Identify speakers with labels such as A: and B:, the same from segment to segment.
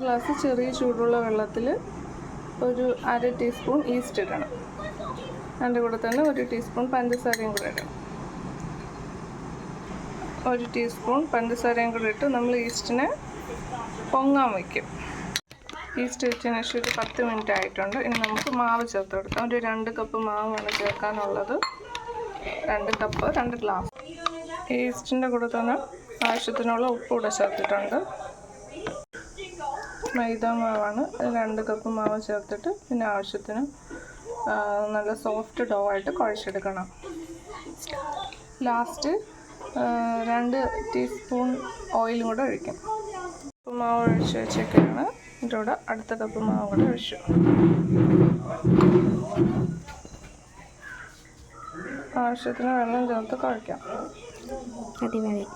A: Glass ചെറിയ ചൂടുള്ള വെള്ളത്തിൽ ഒരു 1/2 ടീസ്പൂൺ ഈസ്റ്റ് ഇടണം. അതിൻ്റെ കൂടെ തന്നെ 1 ടീസ്പൂൺ പഞ്ചസാരയും കൂടെ ഇടണം. 1 ടീസ്പൂൺ പഞ്ചസാരയും കൂടെ ഇട്ട് നമ്മൾ ഈസ്റ്റിനെ പൊങ്ങാൻ വയ്ക്കും. ഈസ്റ്റ് വെച്ചതിന് ശേഷം ഒരു 10 മിനിറ്റ് ആയിട്ടുണ്ട്. ഇനി നമുക്ക് മാവ് ചേർത്ത് കൊടുക്കാം. ഒരു 2 കപ്പ് മാവാണ് ചേർക്കാനുള്ളത്. 2 കപ്പ് 2 ഗ്ലാസ്. ഈസ്റ്റിൻ്റെ കൂടെ തന്നെ ആവശ്യത്തിനുള്ള ഉപ്പ് കൂടെ ചേർത്തിട്ടുണ്ട്. മൈദ മാവാണ്. 2 കപ്പ് മാവ് ചേർത്തിട്ട് പിന്നെ ആവശ്യത്തിന് നല്ല സോഫ്റ്റ് ഡോ ആയിട്ട് കുഴച്ചെടുക്കണം. ലാസ്റ്റ് 2 ടീസ്പൂൺ ഓയിലും കൂടെ ഒഴിക്കും. മാവ് ഒഴിച്ച് വെച്ചൊക്കെയാണ്. ഇതിൻ്റെ കൂടെ അടുത്ത കപ്പ് മാവ് കൂടെ ഒഴിച്ചു. ആവശ്യത്തിന് വെള്ളം ചേർത്ത് കുഴക്കാം.
B: അടിപൊളി.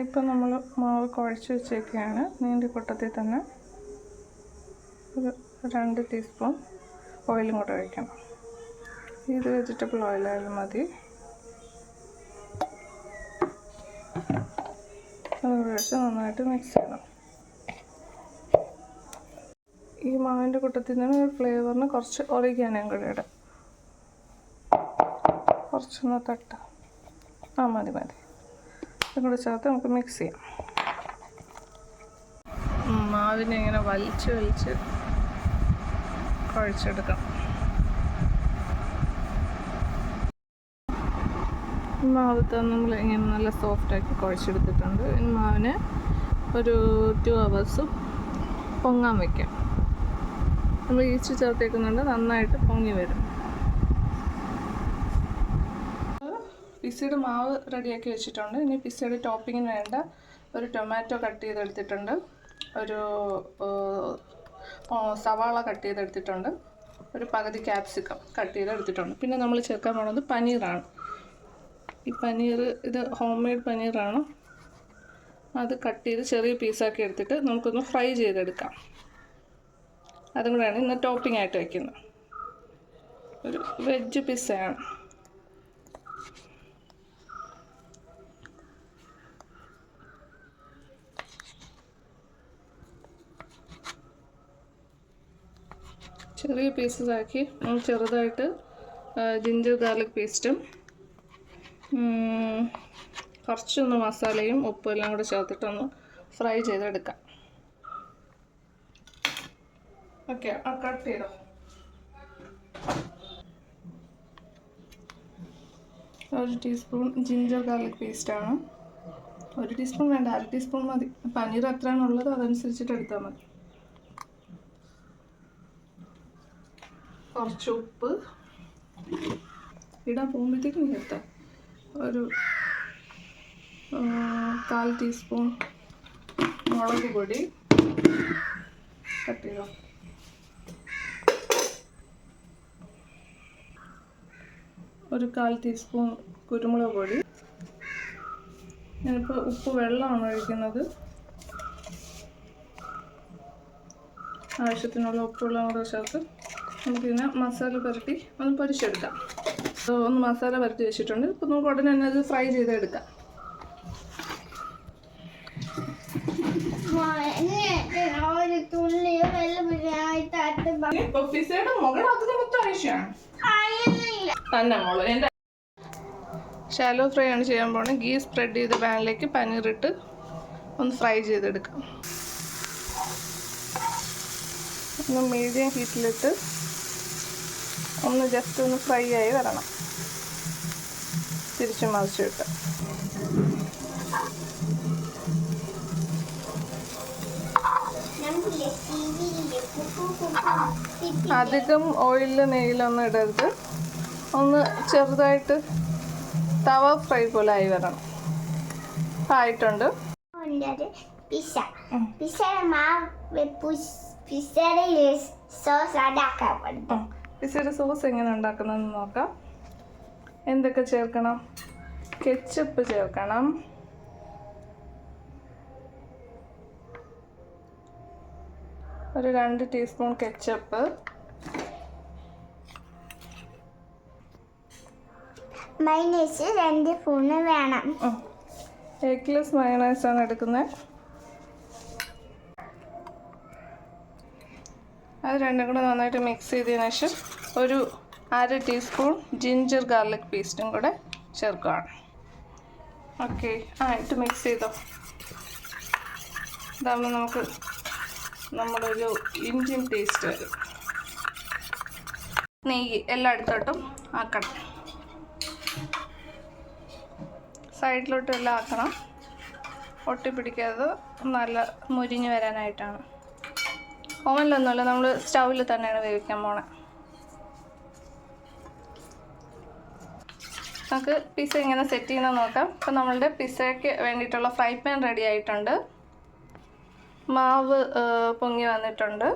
A: ഇപ്പം നമ്മൾ മാവ് കുഴച്ച് വെച്ചേക്കുകയാണ്. നീണ്ട കൂട്ടത്തിൽ തന്നെ ഒരു 2 ടീസ്പൂൺ ഓയിലും കൂടെ ഒഴിക്കണം. ഇത് വെജിറ്റബിൾ ഓയിലായാലും മതി. അത് ഒഴിച്ച് നന്നായിട്ട് മിക്സ് ചെയ്യണം. ഈ മാവിൻ്റെ കൂട്ടത്തിൽ നിന്ന് ഒരു ഫ്ലേവറിന് കുറച്ച് ഒറിഗാനോയും കൂടെ ഇടാം. കുറച്ചൊന്ന് തട്ട മതി. ഇതും കൂടെ ചേർത്ത് നമുക്ക് മിക്സ് ചെയ്യാം. മാവിനെ ഇങ്ങനെ വലിച്ച് കുഴച്ചെടുക്കണം. മാവ് നമ്മൾ ഇങ്ങനെ നല്ല സോഫ്റ്റാക്കി കുഴച്ചെടുത്തിട്ടുണ്ട്. ഈ മാവിനെ ഒരു 2 hours പൊങ്ങാൻ വയ്ക്കാം. നമ്മൾ ഈസ്റ്റ് ചേർത്തേക്കുന്നുണ്ട്, നന്നായിട്ട് പൊങ്ങി വരും. പിസ്സയുടെ മാവ് റെഡിയാക്കി വെച്ചിട്ടുണ്ട്. ഇനി പിസ്സയുടെ ടോപ്പിങ്ങിന് വേണ്ട ഒരു ടൊമാറ്റോ കട്ട് ചെയ്തെടുത്തിട്ടുണ്ട്, ഒരു സവാള കട്ട് ചെയ്തെടുത്തിട്ടുണ്ട്, ഒരു പകുതി ക്യാപ്സിക്കം കട്ട് ചെയ്തെടുത്തിട്ടുണ്ട്. പിന്നെ നമ്മൾ ചേർക്കാൻ പോകുന്നത് പനീറാണ്. ഈ പനീർ ഇത് ഹോം മെയ്ഡ് പനീറാണ്. അത് കട്ട് ചെയ്ത് ചെറിയ പീസാക്കി എടുത്തിട്ട് നമുക്കൊന്ന് ഫ്രൈ ചെയ്തെടുക്കാം. അതും കൂടെയാണ് ഇന്ന് ടോപ്പിംഗ് ആയിട്ട് വയ്ക്കുന്നത്. ഒരു വെജ് പിസ്സയാണ്. ചെറിയ പീസസ് ആക്കി ചെറുതായിട്ട് ജിഞ്ചർ ഗാർലിക് പേസ്റ്റും കുറച്ചൊന്ന് മസാലയും ഉപ്പും എല്ലാം കൂടെ ചേർത്തിട്ടൊന്ന് ഫ്രൈ ചെയ്തെടുക്കാം. ഓക്കെ, കട്ട് ചെയ്തോ. ഒരു ടീസ്പൂൺ ജിഞ്ചർ ഗാർലിക് പേസ്റ്റാണ്. 1 ടീസ്പൂൺ വേണ്ട, 1/2 ടീസ്പൂൺ മതി. പനീർ എത്രയാണുള്ളത് അതനുസരിച്ചിട്ട് എടുത്താൽ മതി. കുറച്ച് ഉപ്പ് ഇടാൻ പോകുമ്പോഴത്തേക്കും ചേർത്താം. ഒരു 1/4 ടീസ്പൂൺ മുളക് പൊടി കട്ട് ചെയ്തോ. ഒരു 1/4 ടീസ്പൂൺ കുരുമുളക് പൊടി. ഞാനിപ്പോൾ ഉപ്പ് വെള്ളമാണ് ഒഴിക്കുന്നത്. ആവശ്യത്തിനുള്ള ഉപ്പ് വെള്ളം കൂടെ ചേർത്ത് നമുക്കിങ്ങനെ മസാല പുരട്ടി ഒന്ന് പൊരിച്ചെടുക്കാം. ഒന്ന് മസാല പുരട്ടി വെച്ചിട്ടുണ്ട്. ഇപ്പോൾ നമുക്ക് ഉടനെ തന്നെ അത് ഫ്രൈ ചെയ്തെടുക്കാം. ഇപ്പോൾ പിസ്സയുടെ മുകളാക്കുന്നത് മൊത്തം ആവശ്യമാണ് തന്നെ മോള്. എൻ്റെ ഷാലോ ഫ്രൈ ആണ് ചെയ്യാൻ പോണത്. ഗീ സ്പ്രെഡ് ചെയ്ത് പാനിലേക്ക് പനീറിട്ട് ഒന്ന് ഫ്രൈ ചെയ്തെടുക്കാം. ഒന്ന് മീഡിയം ഹീറ്റിലിട്ട് ഒന്ന് ജസ്റ്റ് ഒന്ന് ഫ്രൈ ആയി വരണം. തിരിച്ചു മറിച്ചിട്ട് അധികം ഓയിലിൽ നെയ്യിലൊന്നും ഇടരുത്. ഒന്ന് ചെറുതായിട്ട് തവ ഫ്രൈ പോലെ ആയി വരണം. ആയിട്ടുണ്ട്. പിസ്സയുടെ സോസ് എങ്ങനെ ഉണ്ടാക്കുന്നതെന്ന് നോക്കാം. എന്തൊക്കെ ചേർക്കണം? കെച്ചപ്പ് ചേർക്കണം, ഒരു 2 ടീസ്പൂൺ കെച്ചപ്പ്,
B: മൈനസ് 2 സ്പൂൺ വേണം.
A: എഗ്ലെസ് മയണൈസാണ് എടുക്കുന്നത്. അത് രണ്ടും കൂടെ നന്നായിട്ട് മിക്സ് ചെയ്തതിന് ശേഷം ഒരു 1/2 ടീസ്പൂൺ ജിഞ്ചർ ഗാർലിക് പേസ്റ്റും കൂടെ ചേർക്കുകയാണ്. ഓക്കെ, ഇട്ട് മിക്സ് ചെയ്തോ. ഇതാകുമ്പോൾ നമുക്ക് നമ്മുടെ ഒരു ഇന്ത്യൻ ടേസ്റ്റ് വരും. നെയ്യ് എല്ലായിടത്തോട്ടും ആക്കണം, സൈഡിലോട്ടും എല്ലാം ആക്കണം. ഒട്ടിപ്പിടിക്കാതെ നല്ല മുരിഞ്ഞ് വരാനായിട്ടാണ്. ഓവനിലൊന്നുമല്ല, നമ്മൾ സ്റ്റൗവിൽ തന്നെയാണ് വേവിക്കാൻ പോണത്. നമുക്ക് പിസ്സ ഇങ്ങനെ സെറ്റ് ചെയ്യുന്നത് നോക്കാം. ഇപ്പം നമ്മളുടെ പിസ്സയ്ക്ക് വേണ്ടിയിട്ടുള്ള ഫ്രൈ പാൻ റെഡി ആയിട്ടുണ്ട്. മാവ് പൊങ്ങി വന്നിട്ടുണ്ട്.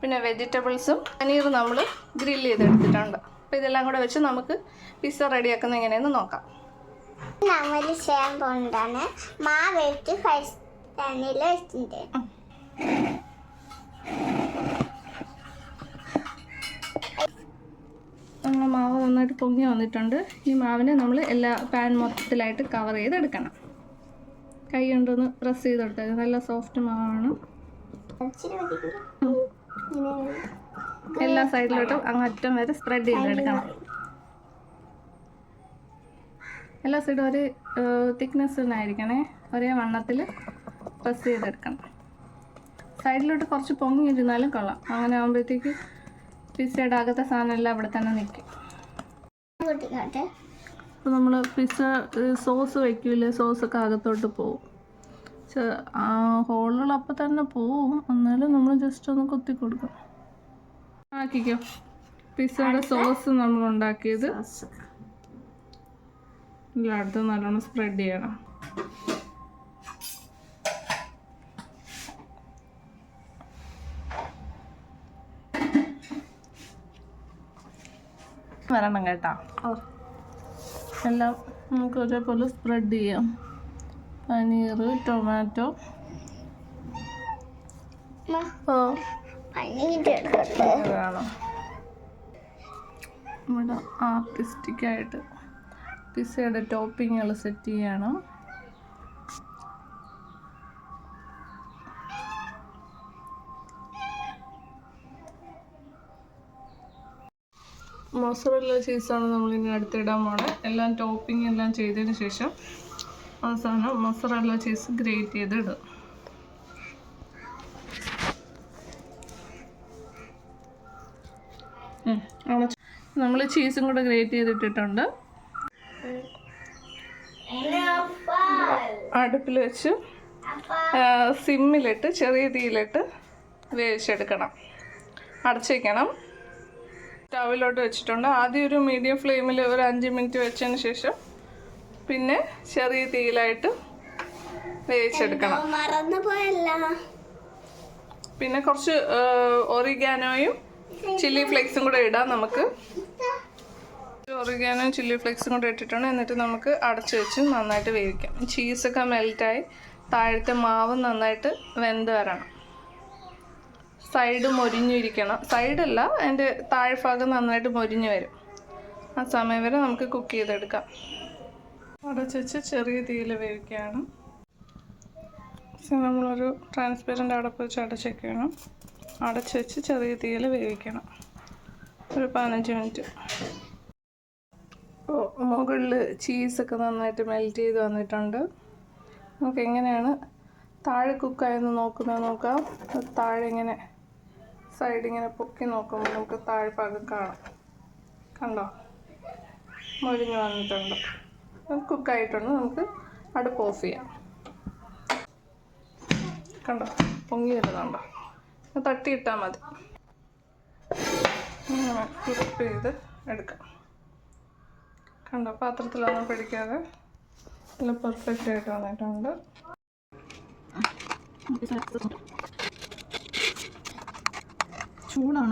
A: പിന്നെ വെജിറ്റബിൾസും പനീറും നമ്മൾ ഗ്രില്ല് ചെയ്തെടുത്തിട്ടുണ്ട്. അപ്പോൾ ഇതെല്ലാം കൂടെ വെച്ച് നമുക്ക് പിസ്സ റെഡിയാക്കുന്നത് എങ്ങനെയെന്ന് നോക്കാം.
B: നമ്മൾ ചെയ്യാൻ പോകുന്നതാണ് മാവ് എടുത്ത് ഫ്രൈ പാനിൽ വെച്ചിട്ടുണ്ട്.
A: നമ്മൾ മാവ് നന്നായിട്ട് പൊങ്ങി വന്നിട്ടുണ്ട്. ഈ മാവിനെ നമ്മൾ എല്ലാ പാൻ മൊത്തത്തിലായിട്ട് കവർ ചെയ്തെടുക്കണം. കൈ കൊണ്ടൊന്ന് പ്രസ് ചെയ്തെടുത്തത്. നല്ല സോഫ്റ്റ് മാവാണ്. എല്ലാ സൈഡിലോട്ടും അങ്ങ് അറ്റം വരെ സ്പ്രെഡ് ചെയ്തെടുക്കണം. എല്ലാ സൈഡും ഒരേ തിക്നെസ് തന്നെ ആയിരിക്കണേ. ഒരേ വണ്ണത്തിൽ പ്രസ് ചെയ്തെടുക്കണം. സൈഡിലോട്ട് കുറച്ച് പൊങ്ങിയിരുന്നാലും കൊള്ളാം. അങ്ങനെ ആകുമ്പോഴത്തേക്ക് പിസ്സയുടെ അകത്തെ സാധനം എല്ലാം അവിടെ തന്നെ നിൽക്കും. അപ്പോൾ നമ്മൾ പിസ്സ സോസ് വയ്ക്കില്ലേ, സോസൊക്കെ അകത്തോട്ട് പോവും. ഹോളുകൾ അപ്പം തന്നെ പോവും. എന്നാലും നമ്മൾ ജസ്റ്റ് ഒന്ന് കുത്തി കൊടുക്കും. ആക്കിക്കോ. പിസ്സയുടെ സോസ് നമ്മൾ ഉണ്ടാക്കിയത് എല്ലായിടത്തും നല്ലോണം സ്പ്രെഡ് ചെയ്യണം. വരണം കേട്ടോ. എല്ലാം നമുക്ക് ഒരേപോലെ സ്പ്രെഡ് ചെയ്യാം. പനീർ, ടൊമാറ്റോ. വേണം ഇവിടെ ആർട്ടിസ്റ്റിക്കായിട്ട് പിസ്സയുടെ ടോപ്പിങ്ങുകൾ സെറ്റ് ചെയ്യണം. മൊസറല്ല ചീസാണ് നമ്മളിനി അടുത്തിടാൻ പോണത്. എല്ലാം ടോപ്പിംഗ് എല്ലാം ചെയ്തതിന് ശേഷം അവസാനം മൊസറല്ല ചീസ് ഗ്രേറ്റ് ചെയ്തിടും. നമ്മൾ ചീസും കൂടെ ഗ്രേറ്റ് ചെയ്തിട്ടിട്ടുണ്ട്. അടുപ്പിൽ വെച്ച് സിമ്മിലിട്ട് ചെറിയ തീയിലിട്ട് വേവിച്ചെടുക്കണം. അടച്ച് വയ്ക്കണം. സ്റ്റൗവിലോട്ട് വെച്ചിട്ടുണ്ട്. ആദ്യം ഒരു മീഡിയം ഫ്ലെയിമിൽ ഒരു 5 മിനിറ്റ് വെച്ചതിന് ശേഷം പിന്നെ ചെറിയ തീയിലായിട്ട് വേവിച്ചെടുക്കണം. പിന്നെ കുറച്ച് ഒറിഗാനോയും ചില്ലി ഫ്ലേക്സും കൂടെ ഇടാം. നമുക്ക് ഒറിഗാനോയും ചില്ലി ഫ്ലേക്സും കൂടെ ഇട്ടിട്ടുണ്ട്. എന്നിട്ട് നമുക്ക് അടച്ചു വെച്ച് നന്നായിട്ട് വേവിക്കാം. ചീസൊക്കെ മെൽറ്റായി താഴത്തെ മാവ് നന്നായിട്ട് വെന്ത് വരണം. സൈഡ് മൊരിഞ്ഞിരിക്കണം. സൈഡല്ല, അതിൻ്റെ താഴ്ഭാഗം നന്നായിട്ട് മൊരിഞ്ഞ് വരും. ആ സമയം വരെ നമുക്ക് കുക്ക് ചെയ്തെടുക്കാം. അടച്ച് വെച്ച് ചെറിയ തീയിൽ വേവിക്കുകയാണ്. നമ്മളൊരു ട്രാൻസ്പെറൻ്റ് അടപ്പ് വെച്ച് അടച്ചേക്കണം. അടച്ച് വെച്ച് ചെറിയ തീയിൽ വേവിക്കണം ഒരു 15 മിനിറ്റ്. മുകളിൽ ചീസൊക്കെ നന്നായിട്ട് മെൽറ്റ് ചെയ്ത് വന്നിട്ടുണ്ട്. നമുക്ക് എങ്ങനെയാണ് താഴെ കുക്കായെന്ന് നോക്കാം. താഴെ ഇങ്ങനെ സൈഡ് ഇങ്ങനെ പൊക്കി നോക്കുമ്പോൾ നമുക്ക് താഴ്ഭാഗം കാണാം. കണ്ടോ, മൊരിഞ്ഞ് വന്നിട്ടുണ്ട്. കുക്കായിട്ടുണ്ട്. നമുക്ക് അടുപ്പ് ഓഫ് ചെയ്യാം. കണ്ടോ, പൊങ്ങി വരുന്നുണ്ടോ? തട്ടിയിട്ടാൽ മതി. ഇങ്ങനെ ഫ്ലിപ്പ് ചെയ്ത് എടുക്കാം. കണ്ടോ, പാത്രത്തിലൊന്നും പിടിക്കാതെ നല്ല പെർഫെക്റ്റ് ആയിട്ട് വന്നിട്ടുണ്ട്. ചൂടാണ്.